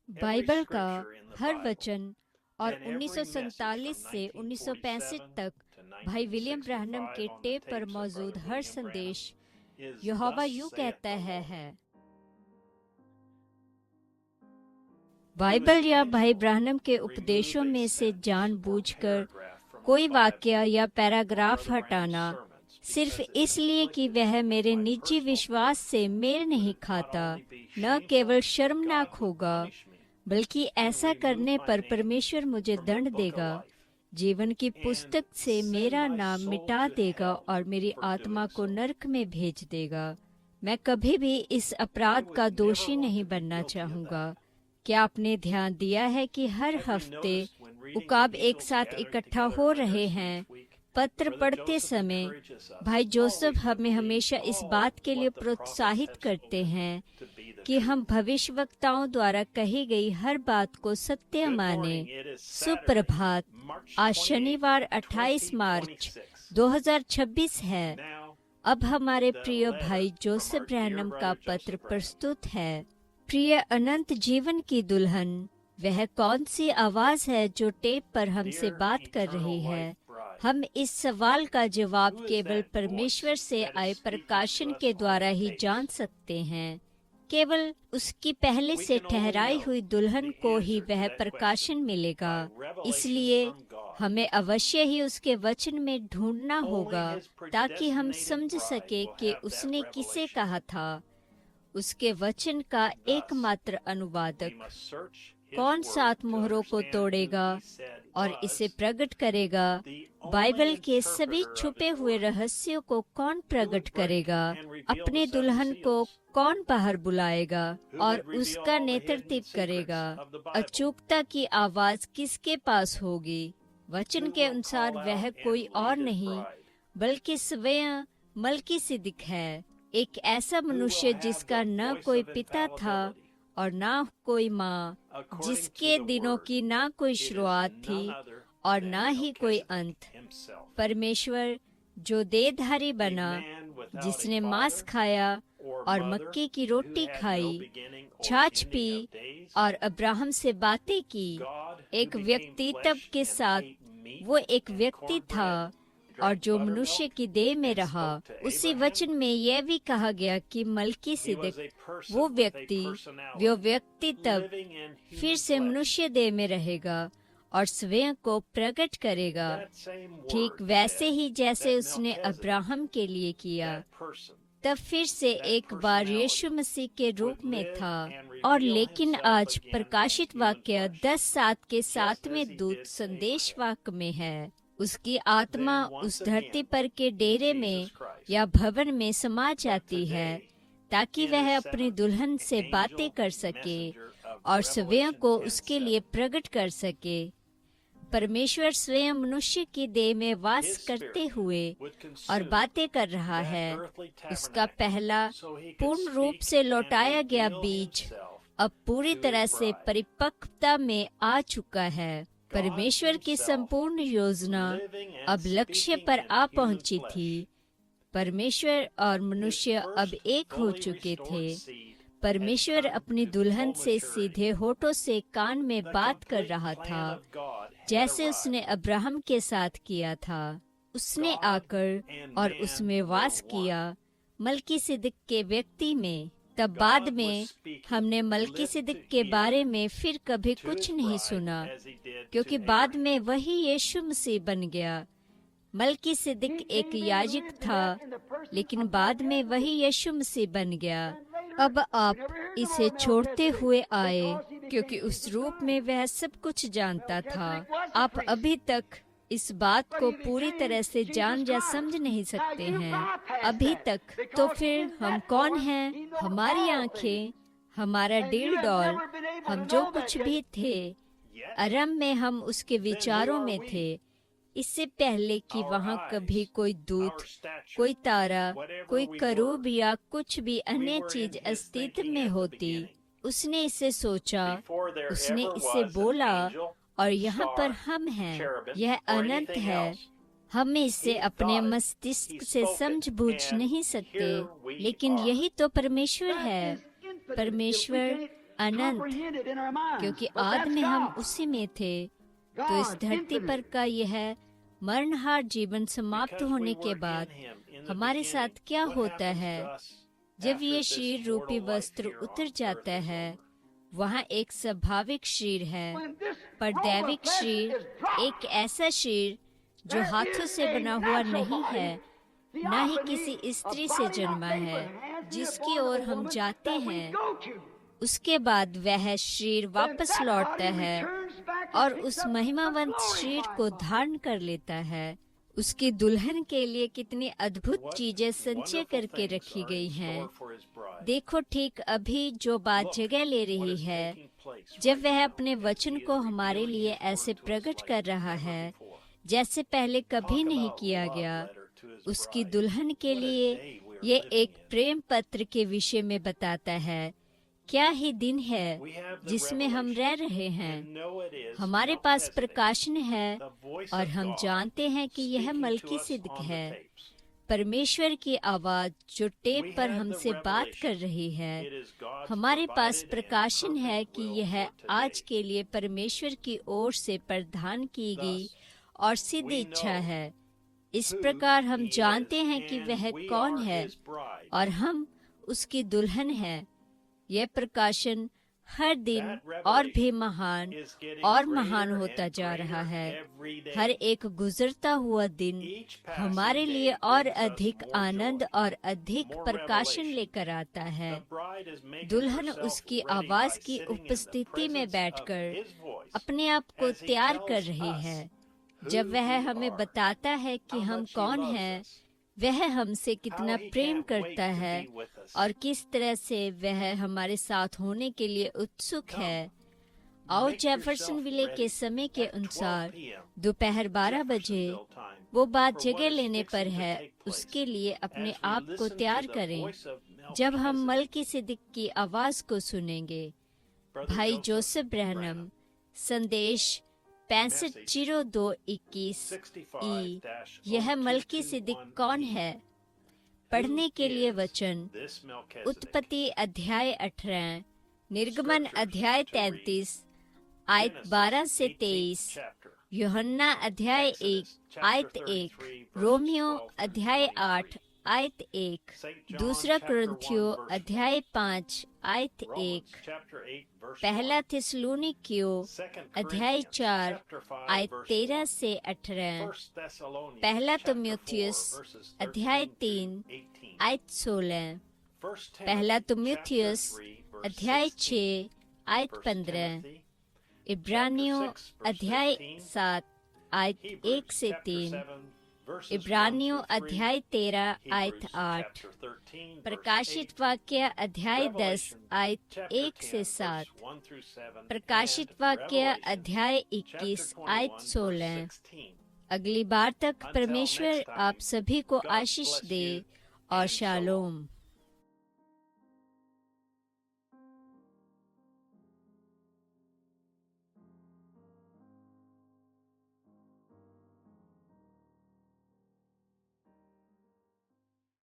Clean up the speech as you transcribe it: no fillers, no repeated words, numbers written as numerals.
Bible का हर वचन और 1947 से 1965 तक भाई विलियम ब्रैनम के टेप पर मौजूद हर संदेश यहोवा यूं कहता है। बाइबल या भाई ब्रैनम के उपदेशों में से जानबूझकर कोई वाक्य या पैराग्राफ हटाना सिर्फ इसलिए कि वह मेरे निजी विश्वास से मेल नहीं खाता न केवल शर्मनाक होगा, बल्कि ऐसा करने पर परमेश्वर मुझे दंड देगा, जीवन की पुस्तक से मेरा नाम मिटा देगा और मेरी आत्मा को नरक में भेज देगा। मैं कभी भी इस अपराध का दोषी नहीं बनना चाहूँगा। क्या आपने ध्यान दिया है कि हर हफ्ते उकाब एक साथ इकट्ठा हो रहे हैं? पत्र पढ़ते समय भाई जोसेफ हमें हमेशा इस बात के लिए प्रोत्साहित करते हैं कि हम भविष्यवक्ताओं द्वारा कही गई हर बात को सत्य माने। सुप्रभात। आज शनिवार 28 मार्च 2026 है। अब हमारे प्रिय भाई जोसेफ ब्रैनम का पत्र प्रस्तुत है। प्रिय अनंत जीवन की दुल्हन, वह कौन सी आवाज है जो टेप पर हमसे बात कर रही है? हम इस सवाल का जवाब केवल परमेश्वर से आए प्रकाशन के द्वारा ही जान सकते हैं। केवल उसकी पहले से ठहराई हुई दुल्हन को ही वह प्रकाशन मिलेगा। इसलिए हमें अवश्य ही उसके वचन में ढूंढना होगा ताकि हम समझ सके कि उसने किसे कहा था। उसके वचन का एकमात्र अनुवादक कौन 7 मोहरों को तोड़ेगा और इसे प्रकट करेगा? बाइबल के सभी छुपे हुए रहस्यों को कौन प्रकट करेगा? अपने दुल्हन को कौन बाहर बुलाएगा और उसका नेतृत्व करेगा? अचूकता की आवाज किसके पास होगी? वचन के अनुसार वह कोई और नहीं बल्कि स्वयं मलकीसिदक है, एक ऐसा मनुष्य जिसका न कोई पिता था और न कोई माँ, जिसके दिनों की न कोई शुरुआत थी और न ही कोई अंत। परमेश्वर जो देहधारी बना, जिसने मांस खाया और मक्के की रोटी खाई, छाछ पी और अब्राहम से बातें की। एक व्यक्तित्व के साथ वो एक व्यक्ति था और जो मनुष्य की देह में रहा। उसी वचन में यह भी कहा गया कि मलकीसिदक वो व्यक्तित्व फिर से मनुष्य देह में रहेगा और स्वयं को प्रकट करेगा, ठीक वैसे ही जैसे उसने अब्राहम के लिए किया। तब फिर से एक बार यीशु मसीह के रूप में था। और लेकिन आज प्रकाशित वाक्य 10:7 के 7वें दूत संदेश वाक्य में है। उसकी आत्मा उस धरती पर के डेरे में या भवन में समा जाती है ताकि वह अपनी दुल्हन से बातें कर सके और स्वयं को उसके लिए प्रकट कर सके। परमेश्वर स्वयं मनुष्य की देह में वास करते हुए और बातें कर रहा है। उसका पहला पूर्ण रूप से लौटाया गया बीज अब पूरी तरह से परिपक्वता में आ चुका है। परमेश्वर की संपूर्ण योजना अब लक्ष्य पर आ पहुंची थी। परमेश्वर और मनुष्य अब एक हो चुके थे। परमेश्वर अपनी दुल्हन से सीधे होठों से कान में बात कर रहा था, जैसे उसने अब्राहम के साथ किया था। उसने आकर और उसमें वास किया, मलकीसिदक के व्यक्ति में। तब बाद में हमने मलकीसिदक के बारे में फिर कभी कुछ नहीं सुना, क्योंकि बाद में वही यीशु मसीह बन गया। मलकीसिदक एक याजक था, लेकिन बाद में वही यीशु मसीह बन गया। अब आप इसे छोड़ते हुए आए, क्योंकि उस रूप में वह सब कुछ जानता था। आप अभी तक इस बात को पूरी तरह से जान या समझ नहीं सकते हैं अभी तक। तो फिर हम कौन हैं? हमारी आंखें, हमारा दिल डॉल, हम जो कुछ भी थे, आरंभ में हम उसके विचारों में थे, इससे पहले कि वहाँ कभी कोई दूत, कोई तारा, कोई करूब या कुछ भी अन्य चीज अस्तित्व में होती। उसने इसे सोचा, उसने इसे बोला और यहाँ पर हम हैं। यह अनंत है। हम इसे अपने मस्तिष्क से समझ बूझ नहीं सकते, लेकिन यही तो परमेश्वर है। परमेश्वर अनंत, क्योंकि आदि में हम उसी में थे। तो इस धरती पर का यह मरणहार जीवन समाप्त होने के बाद हमारे साथ क्या होता है? जब ये शरीर रूपी वस्त्र उतर जाता है, वहाँ एक स्वाभाविक शरीर है, पर दैविक शरीर एक ऐसा शरीर जो हाथों से बना हुआ नहीं है, न ही किसी स्त्री से जन्मा है, जिसकी ओर हम जाते हैं। उसके बाद वह शरीर वापस लौटता है और उस महिमावंत शरीर को धारण कर लेता है। उसकी दुल्हन के लिए कितनी अद्भुत चीजें संचय करके रखी गई हैं। देखो, ठीक अभी जो बात जगह ले रही है, जब वह अपने वचन को हमारे लिए ऐसे प्रकट कर रहा है जैसे पहले कभी नहीं किया गया। उसकी दुल्हन के लिए ये एक प्रेम पत्र के विषय में बताता है। क्या ही दिन है जिसमें हम रह रहे हैं। हमारे पास प्रकाशन है और हम जानते हैं कि यह मल्कीसिदक है, परमेश्वर की आवाज जो टेप पर हमसे बात कर रही है। हमारे पास प्रकाशन है कि यह आज के लिए परमेश्वर की ओर से प्रदान की गई और सिद्ध इच्छा है। इस प्रकार हम जानते हैं कि वह कौन है और हम उसकी दुल्हन है। यह प्रकाशन हर दिन और भी महान और महान होता जा रहा है। हर एक गुजरता हुआ दिन हमारे लिए और अधिक आनंद और अधिक प्रकाशन लेकर आता है। दुल्हन उसकी आवाज की उपस्थिति में बैठकर अपने आप को तैयार कर रही है। जब वह हमें बताता है कि हम कौन हैं, वह हमसे कितना प्रेम करता है और किस तरह से वह हमारे साथ होने के लिए उत्सुक है। आओ, जेफरसन विले के समय के अनुसार दोपहर 12 बजे वो बात जगह लेने पर है, उसके लिए अपने आप को तैयार करें जब हम मल्कीसिदक की आवाज को सुनेंगे। भाई जोसेफ ब्रैनम, संदेश 650221 ई। यह मल्कीसिदक कौन है? पढ़ने के लिए वचन उत्पत्ति अध्याय 18, निर्गमन अध्याय 33 आयत 12 से 23, यूहन्ना अध्याय 1 आयत 1, रोमियो अध्याय 8 आयत 1, दूसरा कुरिन्थियों अध्याय 5 आयत 1, पहला थिस्सलुनीकियों अध्याय 4 आयत 13 से 18, पहला तीमुथियुस अध्याय 3 आयत 16, पहला तीमुथियुस अध्याय 6 आयत 15, इब्रानियों अध्याय 7 आयत 1 से 3, इब्रानियों अध्याय 13 आयत 8, प्रकाशित वाक्य अध्याय 10 आयत 1 से 7, प्रकाशित वाक्य अध्याय 21 आयत 16। अगली बार तक परमेश्वर आप सभी को आशीष दे और शालोम।